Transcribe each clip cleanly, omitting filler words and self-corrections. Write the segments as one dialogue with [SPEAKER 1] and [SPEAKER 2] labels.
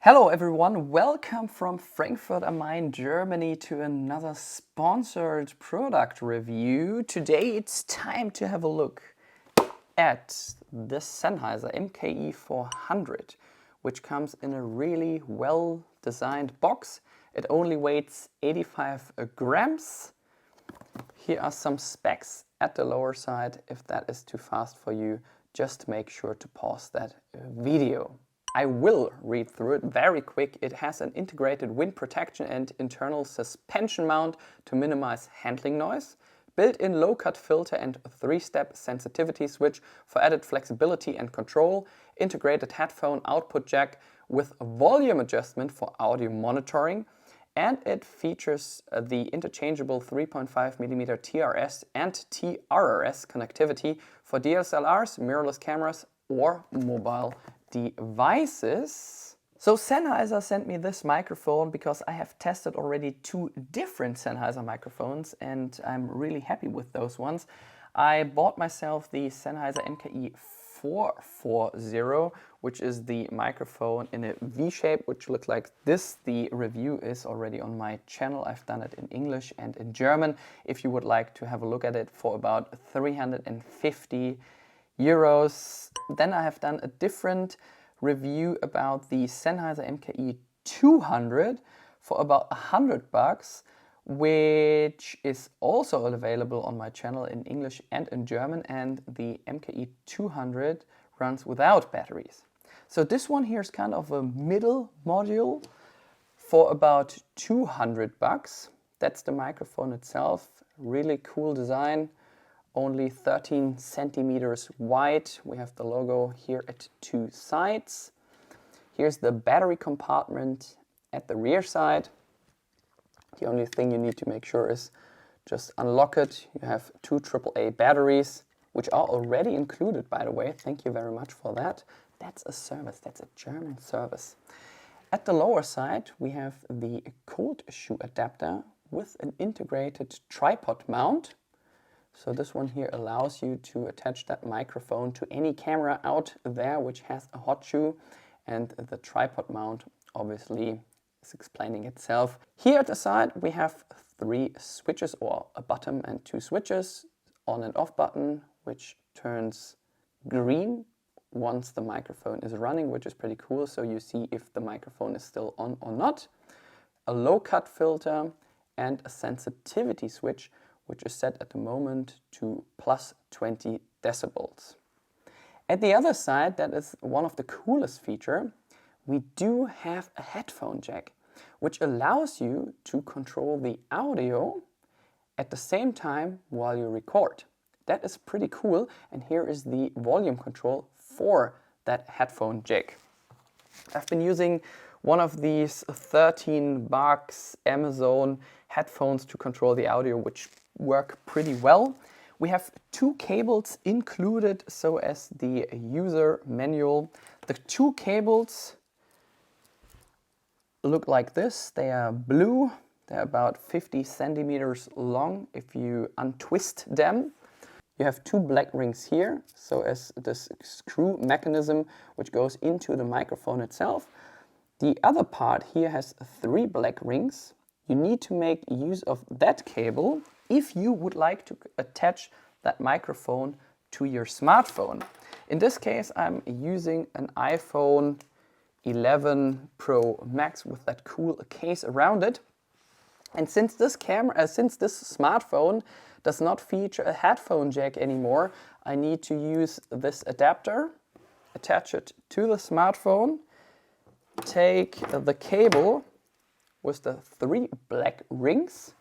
[SPEAKER 1] Hello everyone, welcome from Frankfurt am Main, Germany to another sponsored product review. Today it's time to have a look at the Sennheiser MKE 400, which comes in a really well designed box. It only weighs 85 grams. Here are some specs at the lower side. If that is too fast for you, just make sure to pause that video. I will read through it very quick. It has an integrated wind protection and internal suspension mount to minimize handling noise, built-in low-cut filter and 3-step sensitivity switch for added flexibility and control, integrated headphone output jack with volume adjustment for audio monitoring, and it features the interchangeable 3.5mm TRS and TRRS connectivity for DSLRs, mirrorless cameras, or mobile devices. So Sennheiser sent me this microphone because I have tested already two different Sennheiser microphones and I'm really happy with those ones. I bought myself the Sennheiser MKE 440, which is the microphone in a V shape, which looks like this. The review is already on my channel. I've done it in English and in German. If you would like to have a look at it, for about 350 euros. Then I have done a different review about the Sennheiser MKE 200 for about $100, which is also available on my channel in English and in German, and the MKE 200 runs without batteries. So this one here is kind of a middle module for about $200. That's the microphone itself. Really cool design. Only 13 centimeters wide. We have the logo here at two sides. Here's the battery compartment at the rear side. The only thing you need to make sure is just unlock it. You have two AAA batteries, which are already included, by the way. Thank you very much for that. That's a service, that's a German service. At the lower side, we have the cold shoe adapter with an integrated tripod mount. So this one here allows you to attach that microphone to any camera out there which has a hot shoe, and the tripod mount obviously is explaining itself. Here at the side we have three switches, or a button and two switches, on and off button which turns green once the microphone is running, which is pretty cool, so you see if the microphone is still on or not. A low cut filter and a sensitivity switch, which is set at the moment to plus 20 decibels. At the other side, that is one of the coolest features, we do have a headphone jack, which allows you to control the audio at the same time while you record. That is pretty cool, and here is the volume control for that headphone jack. I've been using one of these $13 Amazon headphones to control the audio, which work pretty well. We have two cables included, so as the user manual. The two cables look like this. They are blue. They're about 50 centimeters long if you untwist them. You have two black rings here, so as this screw mechanism which goes into the microphone itself. The other part here has three black rings. You need to make use of that cable if you would like to attach that microphone to your smartphone. In this case, I'm using an iPhone 11 Pro Max with that cool case around it. And since this smartphone does not feature a headphone jack anymore, I need to use this adapter, attach it to the smartphone, take the cable with the three black rings,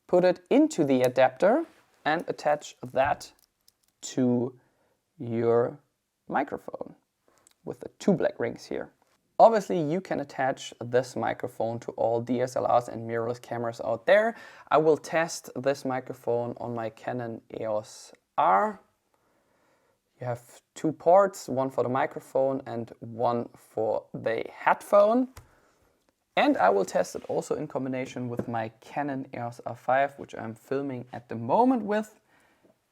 [SPEAKER 1] put it into the adapter and attach that to your microphone with the two black rings here. Obviously you can attach this microphone to all DSLRs and mirrorless cameras out there. I will test this microphone on my Canon EOS R. You have two ports, one for the microphone and one for the headphone. And I will test it also in combination with my Canon EOS R5, which I'm filming at the moment with,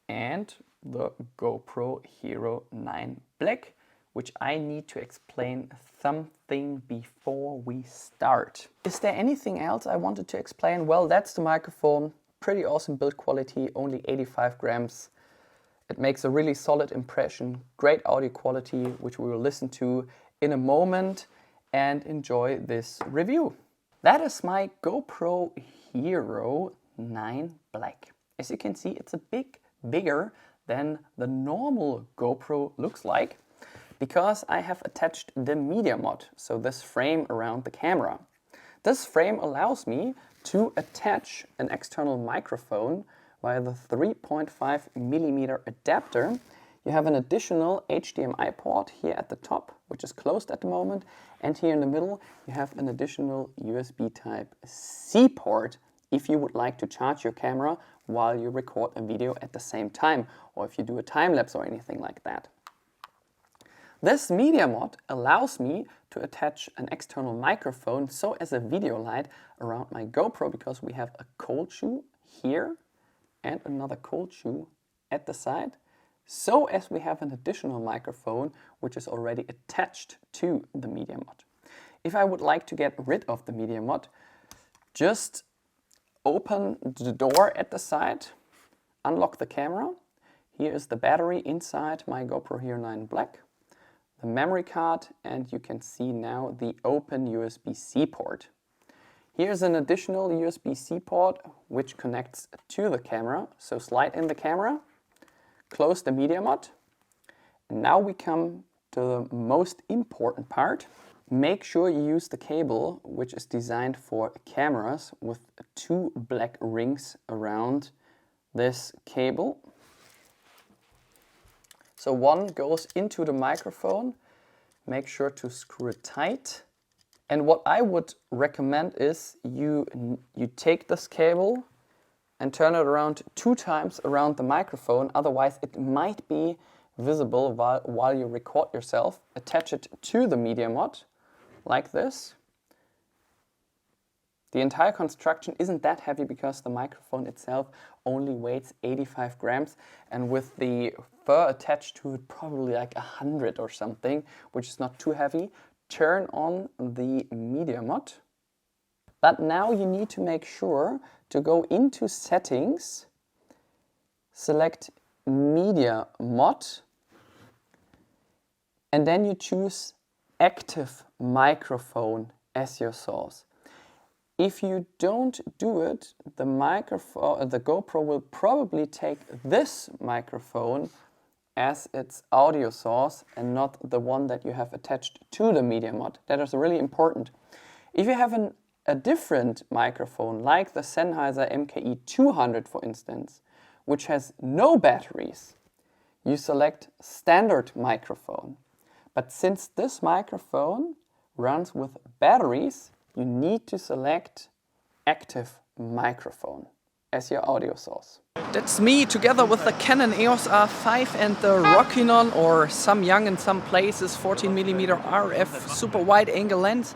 [SPEAKER 1] and the GoPro Hero 9 Black, which I need to explain something before we start. Is there anything else I wanted to explain? Well, that's the microphone. Pretty awesome build quality, only 85 grams. It makes a really solid impression, great audio quality, which we will listen to in a moment and enjoy this review. That is my GoPro Hero 9 Black. As you can see, it's a bigger than the normal GoPro looks like, because I have attached the media mod, so this frame around the camera. This frame allows me to attach an external microphone via the 3.5mm adapter. You have an additional HDMI port here at the top, which is closed at the moment, and here in the middle you have an additional USB Type-C port if you would like to charge your camera while you record a video at the same time, or if you do a time-lapse or anything like that. This media mod allows me to attach an external microphone, so as a video light around my GoPro, because we have a cold shoe here and another cold shoe at the side, so as we have an additional microphone which is already attached to the media mod. If I would like to get rid of the media mod, just open the door at the side, unlock the camera. Here is the battery inside my GoPro Hero 9 Black, the memory card, and you can see now the open USB-C port. Here's an additional USB-C port which connects to the camera. So slide in the camera, close the media mod, and now we come to the most important part. Make sure you use the cable which is designed for cameras with 2 black rings around this cable. So one goes into the microphone, make sure to screw it tight. And what I would recommend is you take this cable and turn it around 2 times around the microphone, otherwise it might be visible while you record yourself. Attach it to the media mod, like this. The entire construction isn't that heavy because the microphone itself only weighs 85 grams, and with the fur attached to it, probably like 100 or something, which is not too heavy. Turn on the media mod. But now you need to make sure to go into settings, select media mod, and then you choose active microphone as your source. If you don't do it, the GoPro will probably take this microphone as its audio source and not the one that you have attached to the media mod. That is really important. If you have a different microphone, like the Sennheiser MKE 200 for instance, which has no batteries, you select standard microphone. But since this microphone runs with batteries, you need to select active microphone as your audio source. That's me together with the Canon EOS R5 and the Rockinon, or some young in some places, 14mm RF super wide angle lens,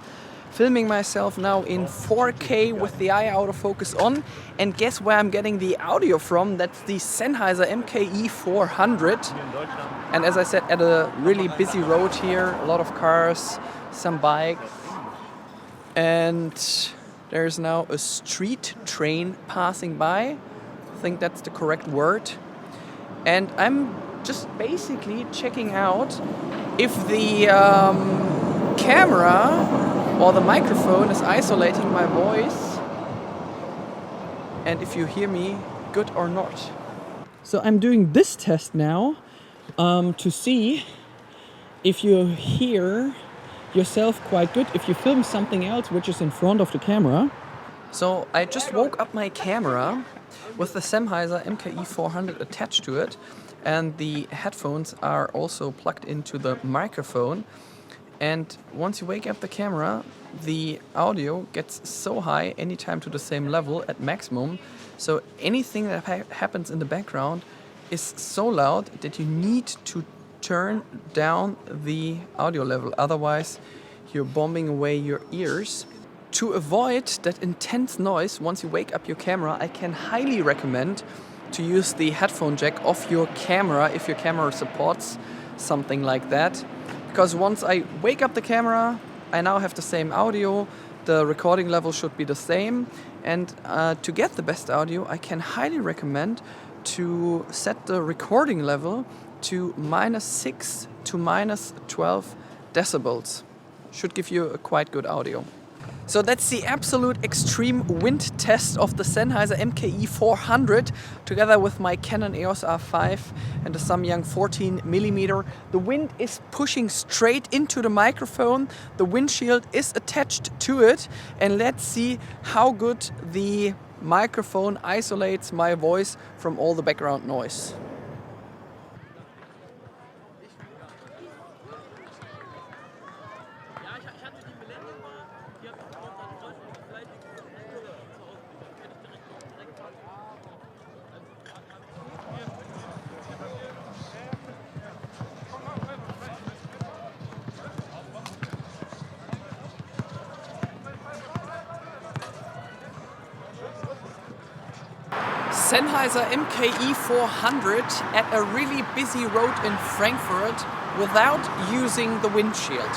[SPEAKER 1] filming myself now in 4K with the eye autofocus on. And guess where I'm getting the audio from? That's the Sennheiser MKE 400. And as I said, at a really busy road here, a lot of cars, some bikes. And there's now a street train passing by. I think that's the correct word. And I'm just basically checking out if the camera or the microphone is isolating my voice, and if you hear me good or not. So I'm doing this test now to see if you hear yourself quite good if you film something else which is in front of the camera. So I just woke up my camera with the Sennheiser MKE 400 attached to it, and the headphones are also plugged into the microphone. And once you wake up the camera, the audio gets so high anytime to the same level at maximum. So anything that happens in the background is so loud that you need to turn down the audio level, otherwise you're bombing away your ears. To avoid that intense noise once you wake up your camera, I can highly recommend to use the headphone jack of your camera if your camera supports something like that, because once I wake up the camera, I now have the same audio, the recording level should be the same, and to get the best audio, I can highly recommend to set the recording level to -6 to -12 decibels. Should give you a quite good audio. So that's the absolute extreme wind test of the Sennheiser MKE 400 together with my Canon EOS R5 and the Samyang 14mm. The wind is pushing straight into the microphone, the windshield is attached to it, and let's see how good the microphone isolates my voice from all the background noise. Sennheiser MKE 400 at a really busy road in Frankfurt without using the windshield.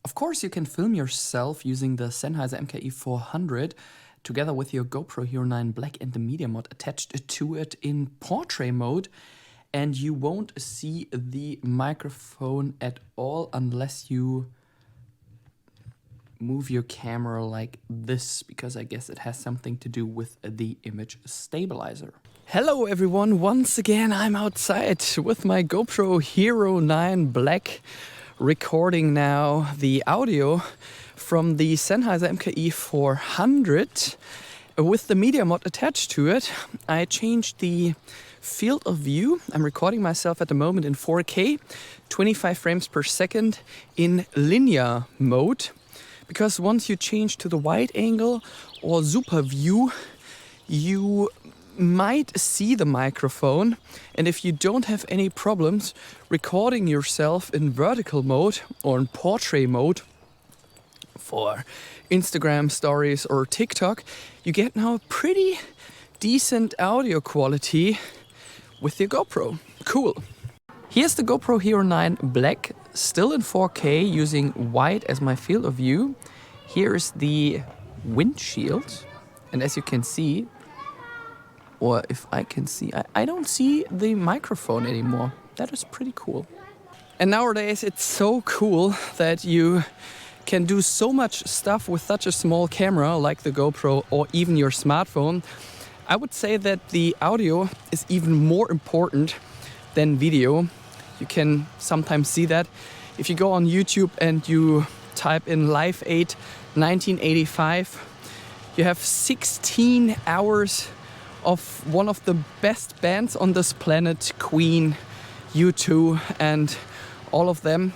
[SPEAKER 1] Of course, you can film yourself using the Sennheiser MKE 400 together with your GoPro Hero 9 Black and the media mod attached to it in portrait mode, and you won't see the microphone at all unless you move your camera like this, because I guess it has something to do with the image stabilizer. Hello everyone, once again I'm outside with my GoPro Hero 9 Black, recording now the audio from the Sennheiser MKE 400 with the media mod attached to it. I changed the field of view. I'm recording myself at the moment in 4K, 25 frames per second in linear mode, because once you change to the wide angle or super view, you might see the microphone, and if you don't have any problems recording yourself in vertical mode or in portrait mode for Instagram stories or TikTok, you get now pretty decent audio quality with your GoPro. Cool. Here's the GoPro Hero 9 Black, still in 4K using wide as my field of view. Here's the windshield, and as you can see, or if I can see, I don't see the microphone anymore. That is pretty cool. And nowadays it's so cool that you can do so much stuff with such a small camera like the GoPro or even your smartphone. I would say that the audio is even more important than video. You can sometimes see that if you go on YouTube and you type in Live 8 1985, you have 16 hours of one of the best bands on this planet, Queen, U2, and all of them.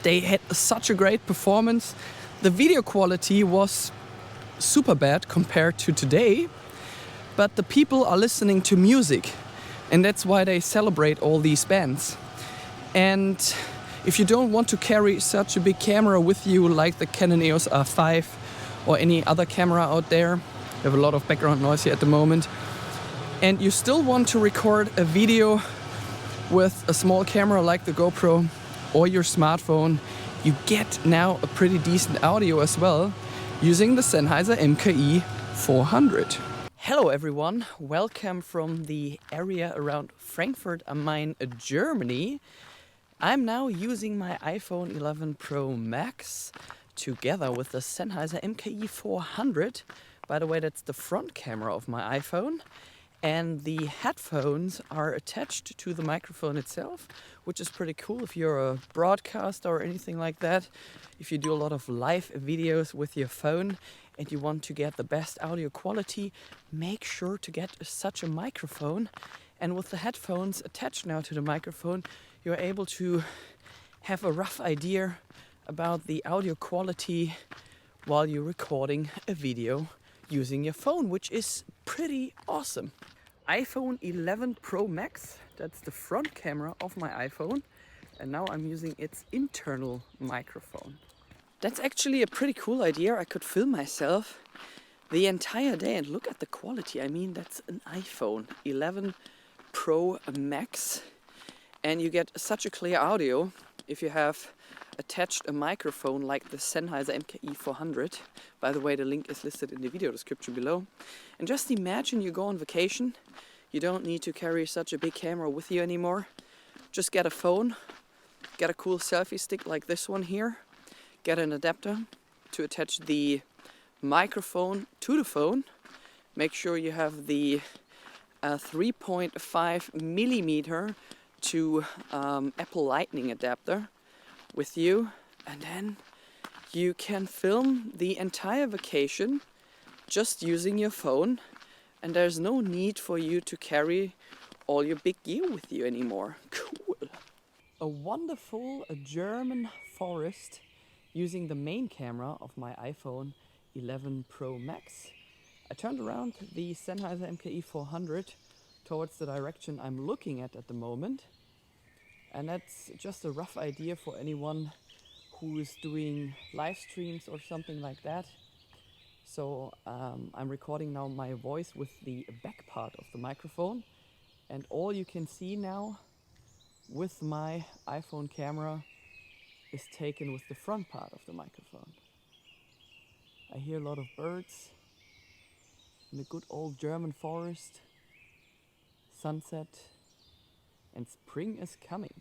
[SPEAKER 1] They had such a great performance. The video quality was super bad compared to today, but the people are listening to music, and that's why they celebrate all these bands. And if you don't want to carry such a big camera with you like the Canon EOS R5 or any other camera out there, we have a lot of background noise here at the moment, and you still want to record a video with a small camera like the GoPro or your smartphone, you get now a pretty decent audio as well using the Sennheiser MKE 400. Hello everyone, welcome from the area around Frankfurt am Main, Germany. I'm now using my iPhone 11 Pro Max together with the Sennheiser MKE 400. By the way, that's the front camera of my iPhone. And the headphones are attached to the microphone itself, which is pretty cool if you're a broadcaster or anything like that. If you do a lot of live videos with your phone and you want to get the best audio quality, make sure to get such a microphone. And with the headphones attached now to the microphone, you're able to have a rough idea about the audio quality while you're recording a video using your phone, which is pretty awesome. iPhone 11 Pro Max, that's the front camera of my iPhone, and now I'm using its internal microphone. That's actually a pretty cool idea. I could film myself the entire day and look at the quality. I mean, that's an iPhone 11 Pro Max, and you get such a clear audio if you have attached a microphone like the Sennheiser MKE 400. By the way, the link is listed in the video description below. And just imagine you go on vacation. You don't need to carry such a big camera with you anymore. Just get a phone, get a cool selfie stick like this one here, get an adapter to attach the microphone to the phone. Make sure you have the 3.5 millimeter to Apple Lightning adapter with you, and then you can film the entire vacation just using your phone, and there's no need for you to carry all your big gear with you anymore. Cool. A wonderful German forest using the main camera of my iPhone 11 Pro Max. I turned around the Sennheiser MKE 400 towards the direction I'm looking at the moment. And that's just a rough idea for anyone who is doing live streams or something like that. So I'm recording now my voice with the back part of the microphone. And all you can see now with my iPhone camera is taken with the front part of the microphone. I hear a lot of birds in the good old German forest, sunset, and spring is coming.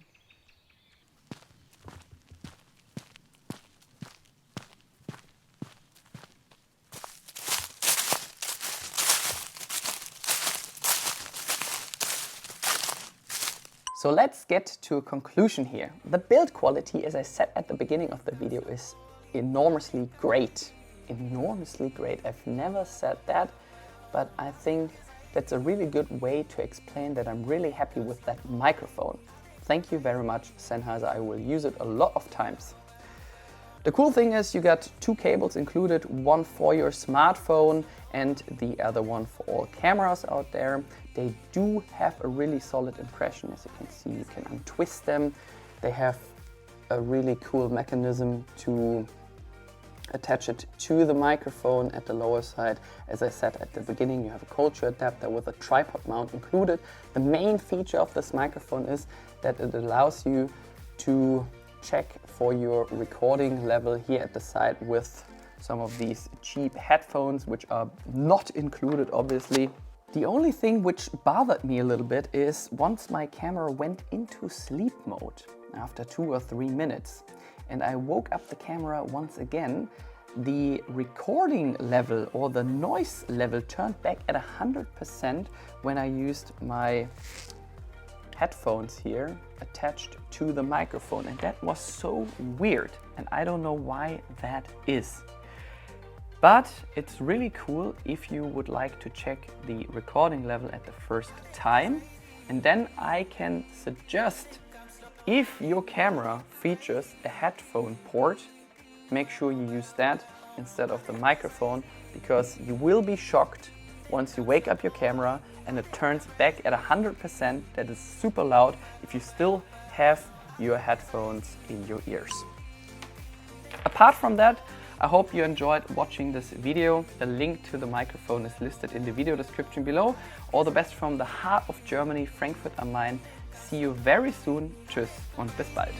[SPEAKER 1] So let's get to a conclusion here. The build quality, as I said at the beginning of the video, is enormously great. Enormously great. I've never said that, but I think that's a really good way to explain that I'm really happy with that microphone. Thank you very much, Sennheiser. I will use it a lot of times. The cool thing is you got two cables included, one for your smartphone and the other one for all cameras out there. They do have a really solid impression. As you can see, you can untwist them. They have a really cool mechanism to attach it to the microphone at the lower side. As I said at the beginning, you have a culture adapter with a tripod mount included. The main feature of this microphone is that it allows you to check for your recording level here at the side with some of these cheap headphones, which are not included, obviously. The only thing which bothered me a little bit is once my camera went into sleep mode after 2 or 3 minutes, and I woke up the camera once again, the recording level or the noise level turned back at 100% when I used my headphones here attached to the microphone, and that was so weird, and I don't know why that is. But it's really cool if you would like to check the recording level at the first time, and then I can suggest, if your camera features a headphone port, make sure you use that instead of the microphone, because you will be shocked once you wake up your camera and it turns back at 100%. That is super loud if you still have your headphones in your ears. Apart from that, I hope you enjoyed watching this video. The link to the microphone is listed in the video description below. All the best from the heart of Germany, Frankfurt am Main. See you very soon. Tschüss und bis bald.